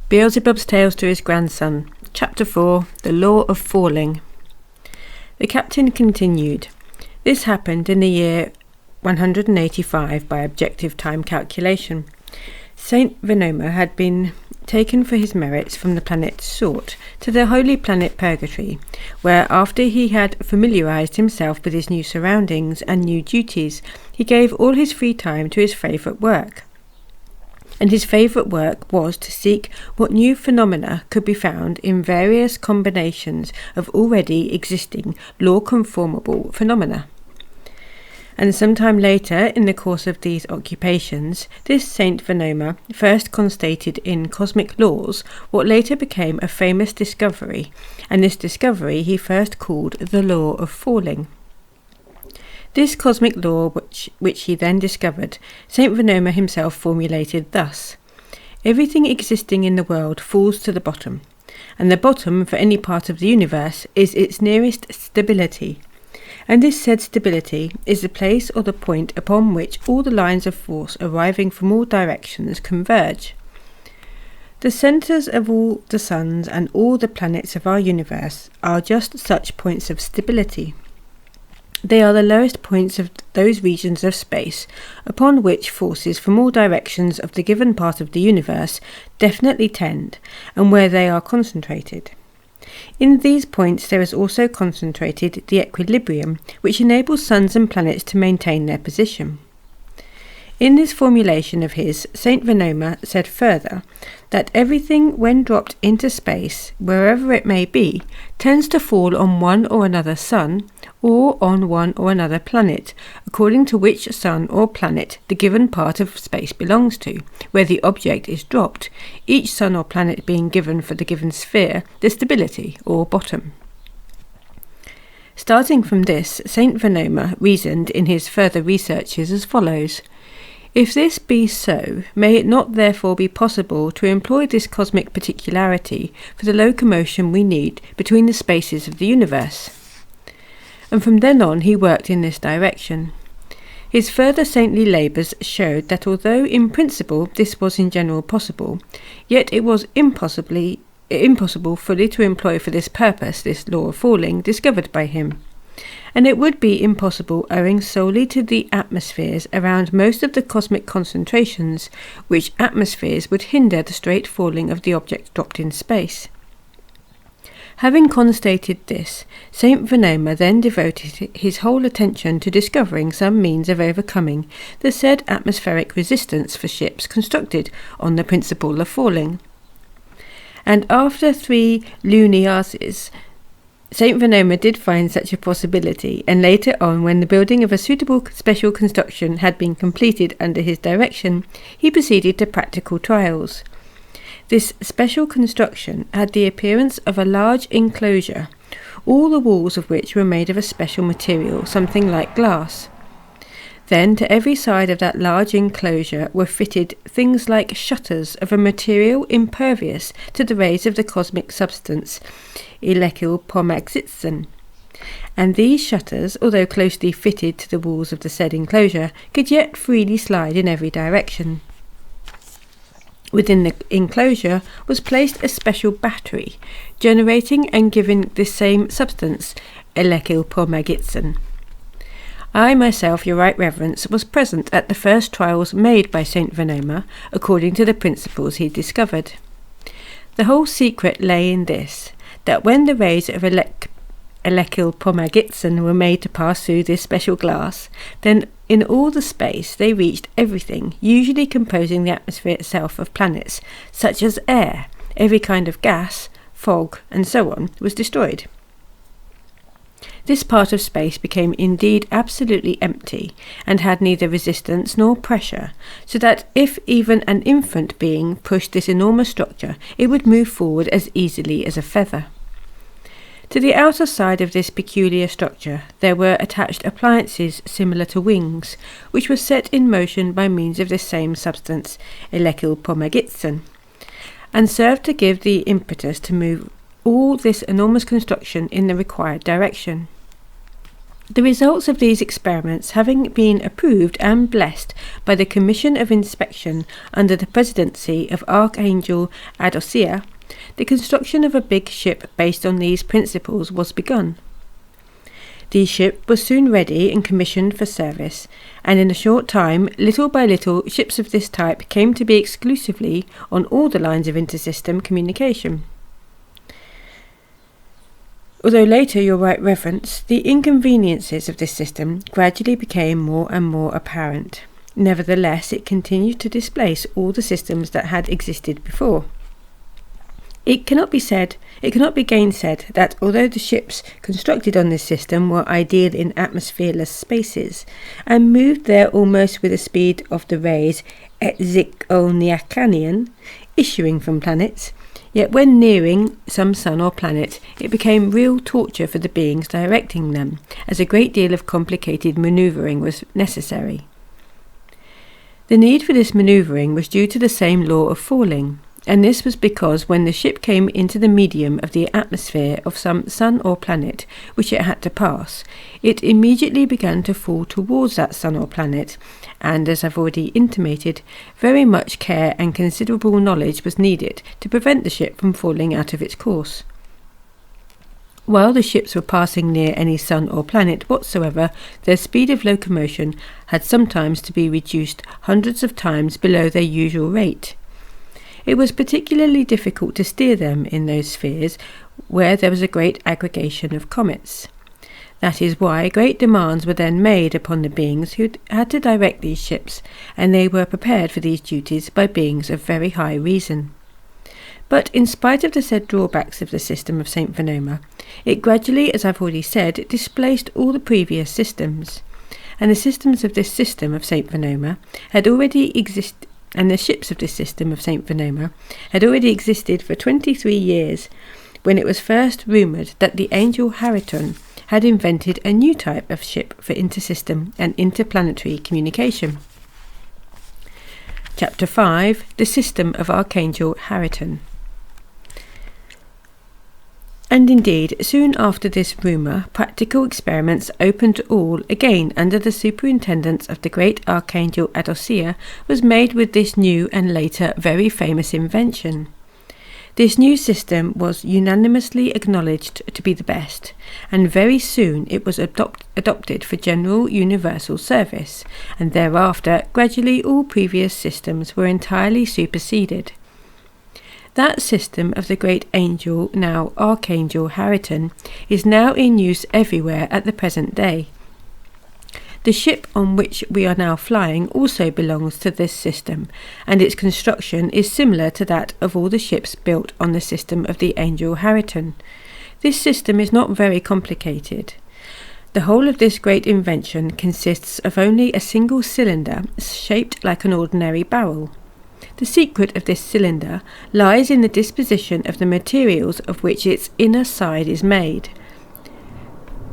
Beelzebub's Tales to his grandson. Chapter 4. The Law of Falling. The captain continued. This happened in the year 185 by objective time calculation. Saint Venoma had been taken for his merits from the planet Sort to the holy planet Purgatory, where after he had familiarized himself with his new surroundings and new duties, he gave all his free time to his favourite work. And his favourite work was to seek what new phenomena could be found in various combinations of already existing law-conformable phenomena. And sometime later, in the course of these occupations, this Saint Venoma first constated in cosmic laws what later became a famous discovery, and this discovery he first called the Law of Falling. This cosmic law which he then discovered, Saint Venoma himself formulated thus: everything existing in the world falls to the bottom, and the bottom for any part of the universe is its nearest stability, and this said stability is the place or the point upon which all the lines of force arriving from all directions converge. The centres of all the suns and all the planets of our universe are just such points of stability. They are the lowest points of those regions of space upon which forces from all directions of the given part of the universe definitely tend, and where they are concentrated. In these points there is also concentrated the equilibrium which enables suns and planets to maintain their position. In this formulation of his, Saint Venoma said further that everything, when dropped into space, wherever it may be, tends to fall on one or another sun, or on one or another planet, according to which sun or planet the given part of space belongs to, where the object is dropped, each sun or planet being given for the given sphere the stability or bottom. Starting from this, Saint Venoma reasoned in his further researches as follows: if this be so, may it not therefore be possible to employ this cosmic particularity for the locomotion we need between the spaces of the universe? And from then on he worked in this direction. His further saintly labours showed that although in principle this was in general possible, yet it was impossible fully to employ for this purpose this law of falling discovered by him. And it would be impossible owing solely to the atmospheres around most of the cosmic concentrations, which atmospheres would hinder the straight falling of the object dropped in space. Having constated this, Saint Venoma then devoted his whole attention to discovering some means of overcoming the said atmospheric resistance for ships constructed on the principle of falling. And after 3 luniases, Saint Venoma did find such a possibility, and later on, when the building of a suitable special construction had been completed under his direction, he proceeded to practical trials. This special construction had the appearance of a large enclosure, all the walls of which were made of a special material, something like glass. Then to every side of that large enclosure were fitted things like shutters of a material impervious to the rays of the cosmic substance, Elekilpomaxitzen. And these shutters, although closely fitted to the walls of the said enclosure, could yet freely slide in every direction. Within the enclosure was placed a special battery, generating and giving this same substance, Elekilpomaxitzen. I myself, your right reverence, was present at the first trials made by Saint Venoma, according to the principles he discovered. The whole secret lay in this, that when the rays of Elekilpomaxitzen were made to pass through this special glass, then in all the space they reached everything, usually composing the atmosphere itself of planets, such as air, every kind of gas, fog, and so on, was destroyed. This part of space became indeed absolutely empty, and had neither resistance nor pressure, so that if even an infant being pushed this enormous structure, it would move forward as easily as a feather. To the outer side of this peculiar structure there were attached appliances similar to wings, which were set in motion by means of this same substance, Elekilpomaxitzen, and served to give the impetus to move all this enormous construction in the required direction. The results of these experiments having been approved and blessed by the Commission of Inspection under the presidency of Archangel Adosia, the construction of a big ship based on these principles was begun. The ship was soon ready and commissioned for service, and in a short time, little by little, ships of this type came to be exclusively on all the lines of intersystem communication. Although later, Your Right Reverence, the inconveniences of this system gradually became more and more apparent. Nevertheless, it continued to displace all the systems that had existed before. It cannot be gainsaid that although the ships constructed on this system were ideal in atmosphereless spaces, and moved there almost with the speed of the rays Exyoniacanian issuing from planets, yet when nearing some sun or planet, it became real torture for the beings directing them, as a great deal of complicated manoeuvring was necessary. The need for this manoeuvring was due to the same law of falling, and this was because when the ship came into the medium of the atmosphere of some sun or planet which it had to pass, it immediately began to fall towards that sun or planet, and, as I've already intimated, very much care and considerable knowledge was needed to prevent the ship from falling out of its course. While the ships were passing near any sun or planet whatsoever, their speed of locomotion had sometimes to be reduced hundreds of times below their usual rate. It was particularly difficult to steer them in those spheres where there was a great aggregation of comets. That is why great demands were then made upon the beings who had to direct these ships, and they were prepared for these duties by beings of very high reason. But in spite of the said drawbacks of the system of St. Venoma, it gradually, as I've already said, displaced all the previous systems, and the systems of this system of St. Venoma had already existed. And the ships of this system of St. Venoma had already existed for 23 years, when it was first rumoured that the angel Hariton had invented a new type of ship for intersystem and interplanetary communication. Chapter 5. The System of Archangel Hariton. And indeed, soon after this rumour, practical experiments open to all, again under the superintendence of the great Archangel Adosia, was made with this new and later very famous invention. This new system was unanimously acknowledged to be the best, and very soon it was adopted for general universal service, and thereafter gradually all previous systems were entirely superseded. That system of the great angel, now Archangel Hariton, is now in use everywhere at the present day. The ship on which we are now flying also belongs to this system, and its construction is similar to that of all the ships built on the system of the angel Hariton. This system is not very complicated. The whole of this great invention consists of only a single cylinder shaped like an ordinary barrel. The secret of this cylinder lies in the disposition of the materials of which its inner side is made.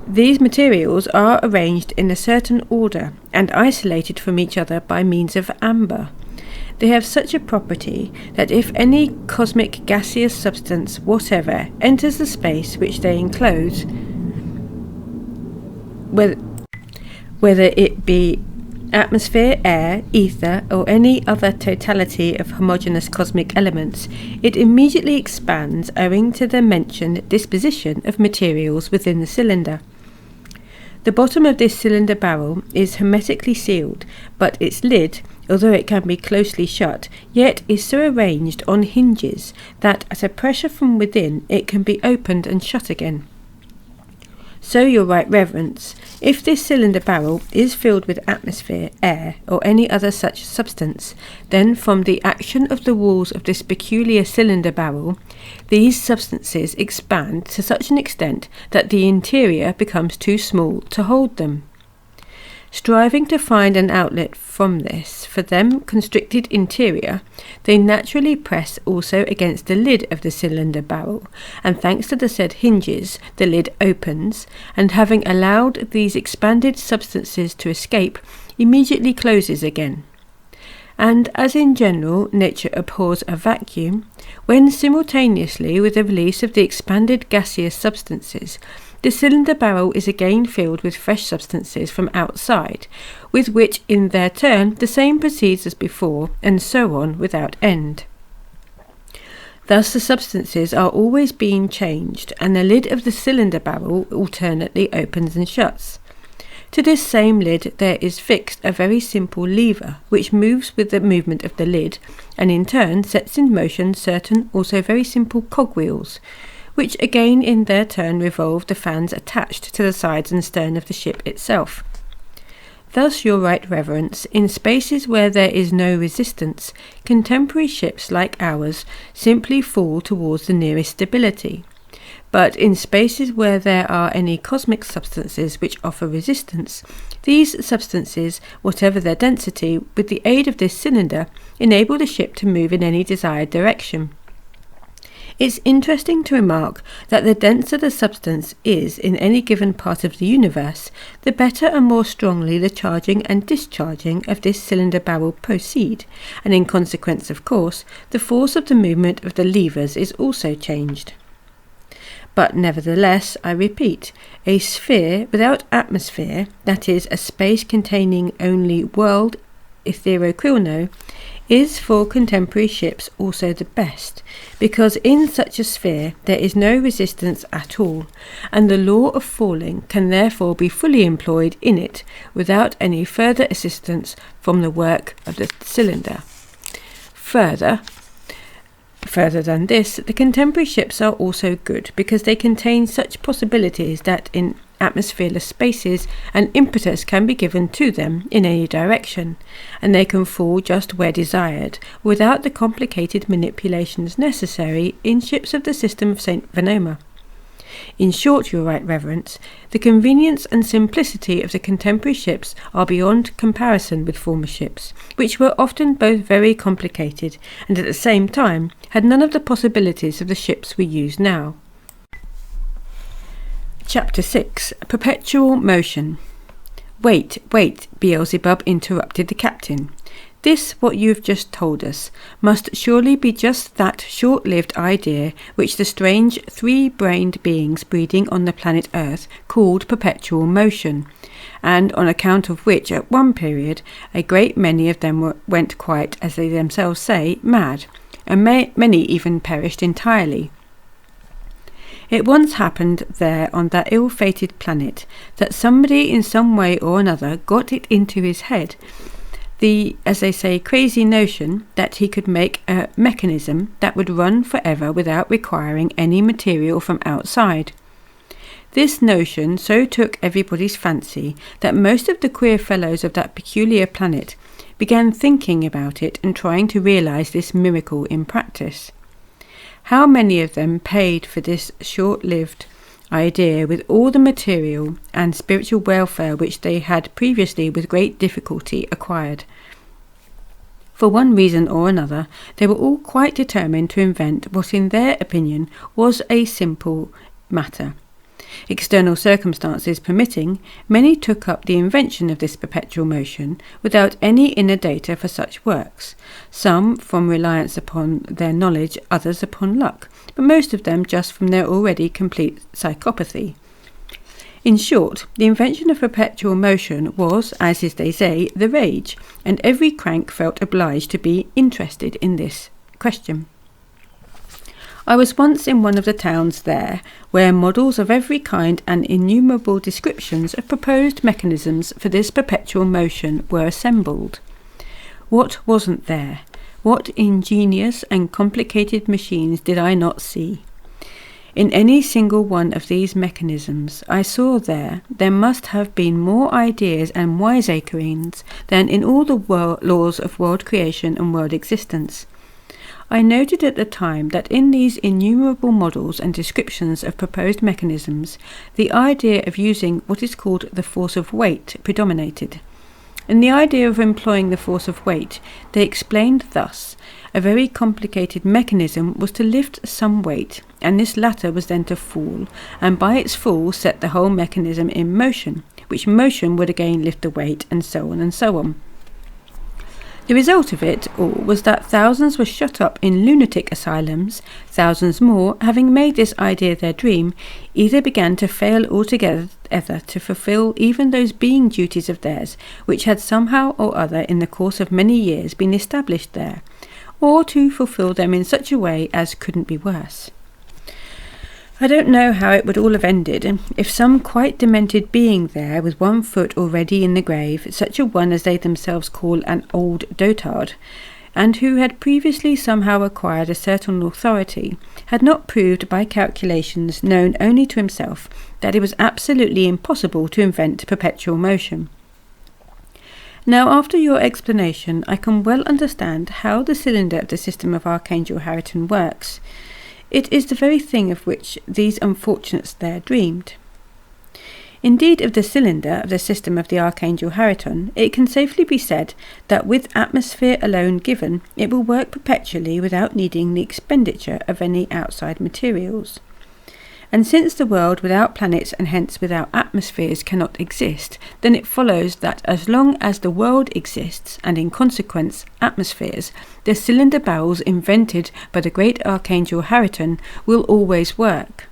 These materials are arranged in a certain order and isolated from each other by means of amber. They have such a property that if any cosmic gaseous substance whatever enters the space which they enclose, whether it be atmosphere, air, ether, or any other totality of homogeneous cosmic elements, it immediately expands owing to the mentioned disposition of materials within the cylinder. The bottom of this cylinder barrel is hermetically sealed, but its lid, although it can be closely shut, yet is so arranged on hinges that at a pressure from within it can be opened and shut again. So, Your Right Reverence, if this cylinder barrel is filled with atmosphere, air, or any other such substance, then from the action of the walls of this peculiar cylinder barrel, these substances expand to such an extent that the interior becomes too small to hold them. Striving to find an outlet from this, for them, constricted interior, they naturally press also against the lid of the cylinder barrel, and thanks to the said hinges, the lid opens, and having allowed these expanded substances to escape, immediately closes again. And as in general nature abhors a vacuum, when simultaneously with the release of the expanded gaseous substances, the cylinder barrel is again filled with fresh substances from outside, with which in their turn the same proceeds as before, and so on without end. Thus the substances are always being changed, and the lid of the cylinder barrel alternately opens and shuts. To this same lid there is fixed a very simple lever, which moves with the movement of the lid, and in turn sets in motion certain also very simple cogwheels, which again in their turn revolve the fans attached to the sides and stern of the ship itself. Thus, your right reverence, in spaces where there is no resistance, contemporary ships like ours simply fall towards the nearest stability. But in spaces where there are any cosmic substances which offer resistance, these substances, whatever their density, with the aid of this cylinder, enable the ship to move in any desired direction. It's interesting to remark that the denser the substance is in any given part of the universe, the better and more strongly the charging and discharging of this cylinder barrel proceed, and in consequence, of course, the force of the movement of the levers is also changed. But nevertheless, I repeat, a sphere without atmosphere, that is, a space containing only world etherochrono, is for contemporary ships also the best, because in such a sphere there is no resistance at all, and the law of falling can therefore be fully employed in it without any further assistance from the work of the cylinder. Further than this, the contemporary ships are also good, because they contain such possibilities that in atmosphereless spaces an impetus can be given to them in any direction, and they can fall just where desired, without the complicated manipulations necessary in ships of the system of St. Venoma. In short, your right reverence, the convenience and simplicity of the contemporary ships are beyond comparison with former ships, which were often both very complicated, and at the same time had none of the possibilities of the ships we use now. Chapter 6. Perpetual Motion. Wait, Beelzebub interrupted the captain. This, what you have just told us, must surely be just that short-lived idea which the strange three-brained beings breeding on the planet Earth called perpetual motion, and on account of which at one period a great many of them went quite, as they themselves say, mad, and many even perished entirely. It once happened there on that ill-fated planet that somebody in some way or another got it into his head, the, as they say, crazy notion that he could make a mechanism that would run forever without requiring any material from outside. This notion so took everybody's fancy that most of the queer fellows of that peculiar planet began thinking about it and trying to realize this miracle in practice. How many of them paid for this short-lived idea with all the material and spiritual welfare which they had previously with great difficulty acquired? For one reason or another, they were all quite determined to invent what in their opinion was a simple matter. External circumstances permitting, many took up the invention of this perpetual motion without any inner data for such works, some from reliance upon their knowledge, others upon luck, but most of them just from their already complete psychopathy. In short, the invention of perpetual motion was, as is they say, the rage, and every crank felt obliged to be interested in this question. I was once in one of the towns there, where models of every kind and innumerable descriptions of proposed mechanisms for this perpetual motion were assembled. What wasn't there? What ingenious and complicated machines did I not see? In any single one of these mechanisms I saw there must have been more ideas and wiseacrings than in all the laws of world creation and world existence. I noted at the time that in these innumerable models and descriptions of proposed mechanisms, the idea of using what is called the force of weight predominated. In the idea of employing the force of weight, they explained thus: a very complicated mechanism was to lift some weight, and this latter was then to fall, and by its fall set the whole mechanism in motion, which motion would again lift the weight, and so on and so on. The result of it all was that thousands were shut up in lunatic asylums. Thousands more, having made this idea their dream, either began to fail altogether to fulfil even those being duties of theirs which had somehow or other in the course of many years been established there, or to fulfil them in such a way as couldn't be worse. I don't know how it would all have ended if some quite demented being there with one foot already in the grave, such a one as they themselves call an old dotard, and who had previously somehow acquired a certain authority, had not proved by calculations known only to himself that it was absolutely impossible to invent perpetual motion. Now, after your explanation, I can well understand how the cylinder of the system of Archangel Hariton works. It is the very thing of which these unfortunates there dreamed. Indeed, of the cylinder of the system of the Archangel Hariton, it can safely be said that with atmosphere alone given, it will work perpetually without needing the expenditure of any outside materials. And since the world without planets and hence without atmospheres cannot exist, then it follows that as long as the world exists, and in consequence atmospheres, the cylinder barrels invented by the great Archangel Hariton will always work.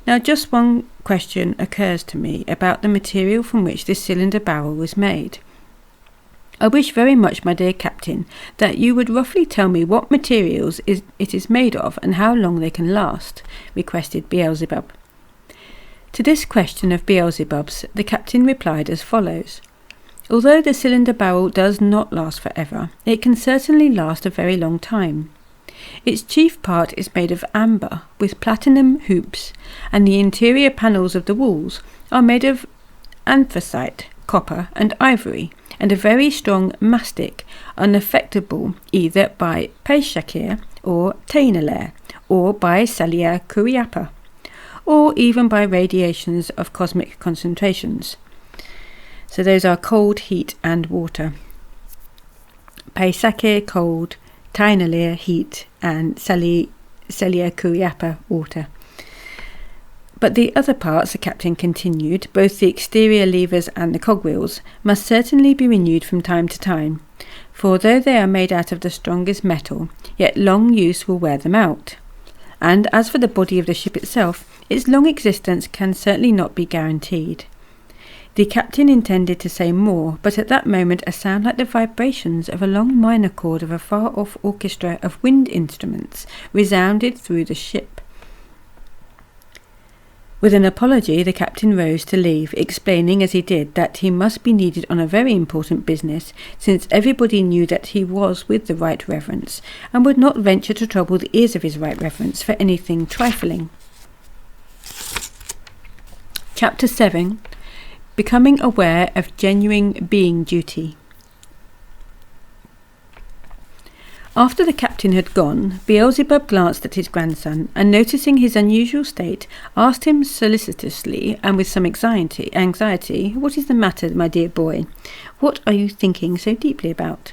Now just one question occurs to me about the material from which this cylinder barrel was made. I wish very much, my dear Captain, that you would roughly tell me what materials it is made of and how long they can last, requested Beelzebub. To this question of Beelzebub's, the Captain replied as follows. Although the cylinder barrel does not last forever, it can certainly last a very long time. Its chief part is made of amber, with platinum hoops, and the interior panels of the walls are made of anthracite, copper, and ivory, and a very strong mastic, unaffectable either by Peshakir or Tainalair, or by Salia Kuriapa, or even by radiations of cosmic concentrations. So those are cold, heat, and water. Peshakir, cold, Tainalair, heat, and Salia Kuriapa, water. But the other parts, the Captain continued, both the exterior levers and the cogwheels, must certainly be renewed from time to time, for though they are made out of the strongest metal, yet long use will wear them out. And as for the body of the ship itself, its long existence can certainly not be guaranteed. The Captain intended to say more, but at that moment a sound like the vibrations of a long minor chord of a far-off orchestra of wind instruments resounded through the ship. With an apology, the Captain rose to leave, explaining as he did that he must be needed on a very important business, since everybody knew that he was with the Right Reverence, and would not venture to trouble the ears of his Right Reverence for anything trifling. Chapter 7. Becoming aware of genuine being duty. After the Captain had gone, Beelzebub glanced at his grandson, and noticing his unusual state, asked him solicitously and with some anxiety, "What is the matter, my dear boy? What are you thinking so deeply about?"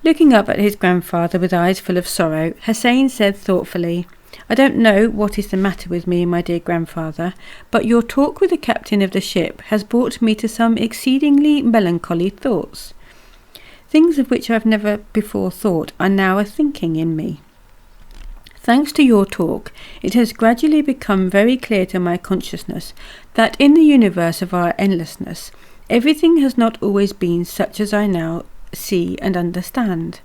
Looking up at his grandfather with eyes full of sorrow, Hussein said thoughtfully, "I don't know what is the matter with me, my dear grandfather, but your talk with the captain of the ship has brought me to some exceedingly melancholy thoughts. Things of which I have never before thought are now a thinking in me. Thanks to your talk, it has gradually become very clear to my consciousness that in the universe of our endlessness, everything has not always been such as I now see and understand.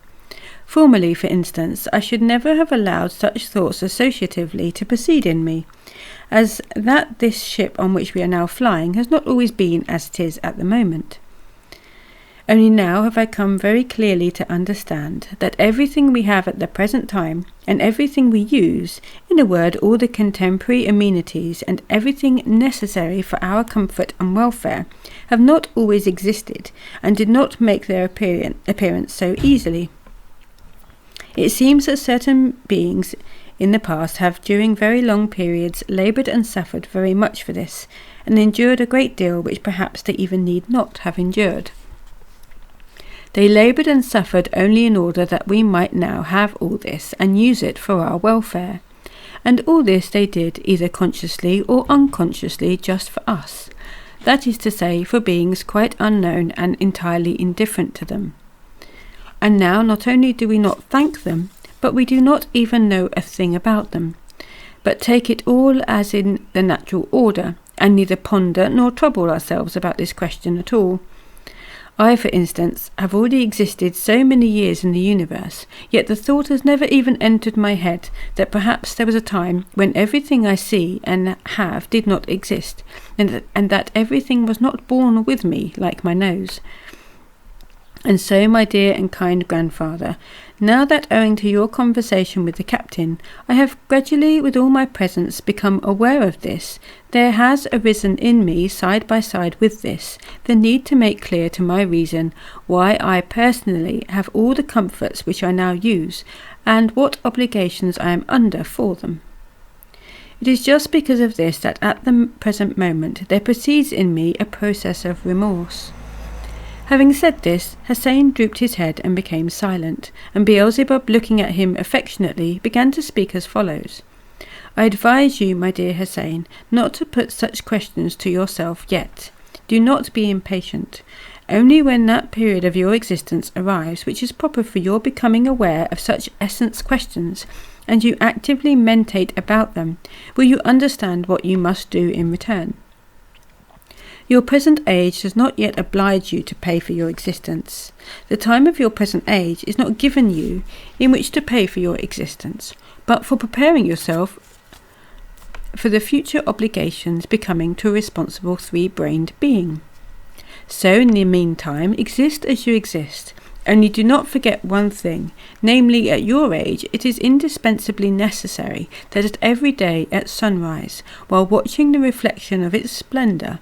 Formerly, for instance, I should never have allowed such thoughts associatively to proceed in me, as that this ship on which we are now flying has not always been as it is at the moment. Only now have I come very clearly to understand that everything we have at the present time, and everything we use, in a word all the contemporary amenities and everything necessary for our comfort and welfare, have not always existed, and did not make their appearance so easily. It seems that certain beings in the past have during very long periods laboured and suffered very much for this, and endured a great deal which perhaps they even need not have endured. They laboured and suffered only in order that we might now have all this and use it for our welfare. And all this they did either consciously or unconsciously just for us, that is to say, for beings quite unknown and entirely indifferent to them. And now not only do we not thank them, but we do not even know a thing about them, but take it all as in the natural order, and neither ponder nor trouble ourselves about this question at all. I, for instance, have already existed so many years in the universe, yet the thought has never even entered my head that perhaps there was a time when everything I see and have did not exist, and that everything was not born with me, like my nose. And so, my dear and kind grandfather, now that owing to your conversation with the captain, I have gradually, with all my presence, become aware of this, there has arisen in me, side by side with this, the need to make clear to my reason why I personally have all the comforts which I now use, and what obligations I am under for them. It is just because of this that at the present moment there proceeds in me a process of remorse. Having said this, Hussein drooped his head and became silent, and Beelzebub, looking at him affectionately, began to speak as follows. I advise you, my dear Hussein, not to put such questions to yourself yet. Do not be impatient. Only when that period of your existence arrives which is proper for your becoming aware of such essence questions, and you actively meditate about them, will you understand what you must do in return. Your present age does not yet oblige you to pay for your existence. The time of your present age is not given you in which to pay for your existence, but for preparing yourself for the future obligations becoming to a responsible three-brained being. So in the meantime, exist as you exist, only do not forget one thing, namely at your age it is indispensably necessary that every day at sunrise, while watching the reflection of its splendour,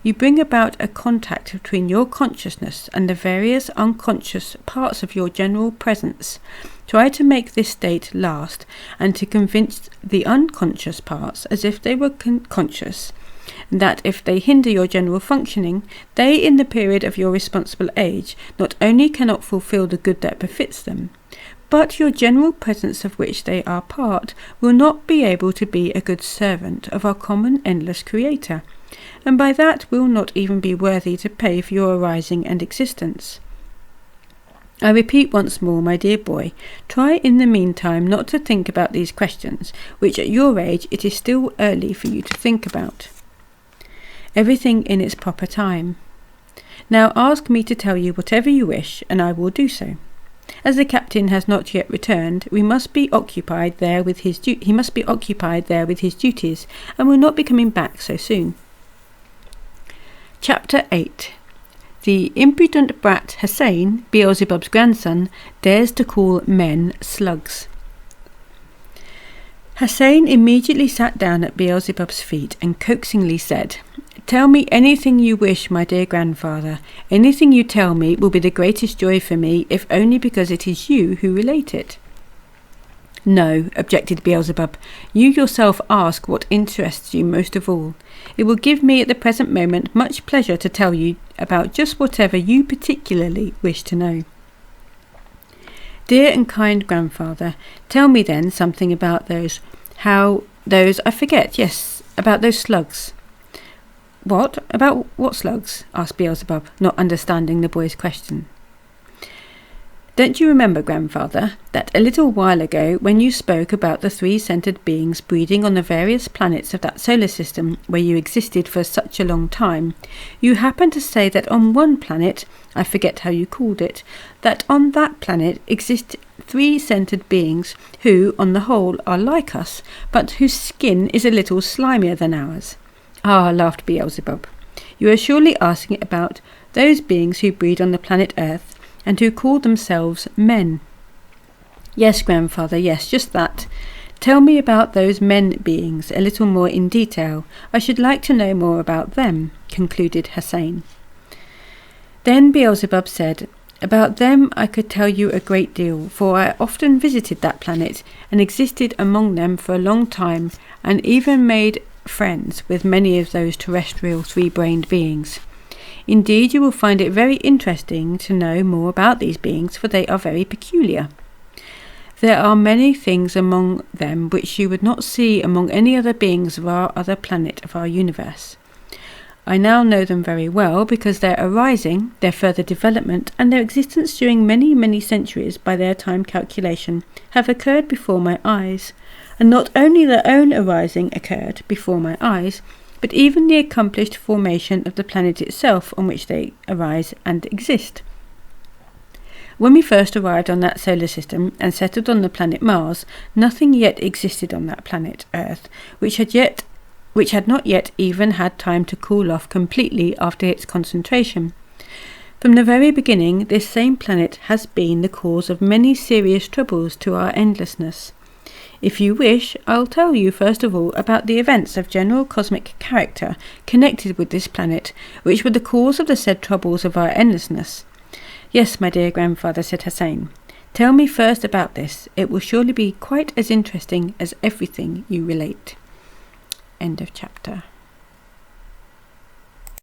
you bring about a contact between your consciousness and the various unconscious parts of your general presence. Try to make this state last, and to convince the unconscious parts, as if they were conscious, that if they hinder your general functioning, they, in the period of your responsible age, not only cannot fulfil the good that befits them, but your general presence of which they are part will not be able to be a good servant of our common endless Creator, and by that will not even be worthy to pay for your arising and existence. I repeat once more, my dear boy, try in the meantime not to think about these questions, which at your age it is still early for you to think about. Everything in its proper time. Now ask me to tell you whatever you wish, and I will do so. As the captain has not yet returned, he must be occupied there with his duties, and will not be coming back so soon. Chapter 8. The impudent brat Hussein, Beelzebub's grandson, dares to call men slugs. Hussein immediately sat down at Beelzebub's feet and coaxingly said, Tell me anything you wish, my dear grandfather. Anything you tell me will be the greatest joy for me, if only because it is you who relate it. No, objected Beelzebub, you yourself ask what interests you most of all. It will give me at the present moment much pleasure to tell you about just whatever you particularly wish to know. Dear and kind grandfather, tell me then something about about those slugs. What? About what slugs? Asked Beelzebub, not understanding the boy's question. Don't you remember, grandfather, that a little while ago, when you spoke about the three-centred beings breeding on the various planets of that solar system where you existed for such a long time, you happened to say that on one planet, I forget how you called it, that on that planet exist three-centred beings who, on the whole, are like us, but whose skin is a little slimier than ours? Ah, laughed Beelzebub. You are surely asking about those beings who breed on the planet Earth, and who call themselves men. Yes, grandfather, yes, just that. Tell me about those men beings a little more in detail. I should like to know more about them, concluded Hussein. Then Beelzebub said, About them I could tell you a great deal, for I often visited that planet, and existed among them for a long time, and even made friends with many of those terrestrial three-brained beings. Indeed, you will find it very interesting to know more about these beings, for they are very peculiar. There are many things among them which you would not see among any other beings of our other planet of our universe. I now know them very well because their arising, their further development, and their existence during many, many centuries by their time calculation have occurred before my eyes. And not only their own arising occurred before my eyes, but even the accomplished formation of the planet itself on which they arise and exist. When we first arrived on that solar system and settled on the planet Mars, nothing yet existed on that planet Earth, which had not yet even had time to cool off completely after its concentration. From the very beginning, this same planet has been the cause of many serious troubles to our endlessness. If you wish, I'll tell you first of all about the events of general cosmic character connected with this planet, which were the cause of the said troubles of our endlessness. Yes, my dear grandfather, said Hussein. Tell me first about this. It will surely be quite as interesting as everything you relate. End of chapter.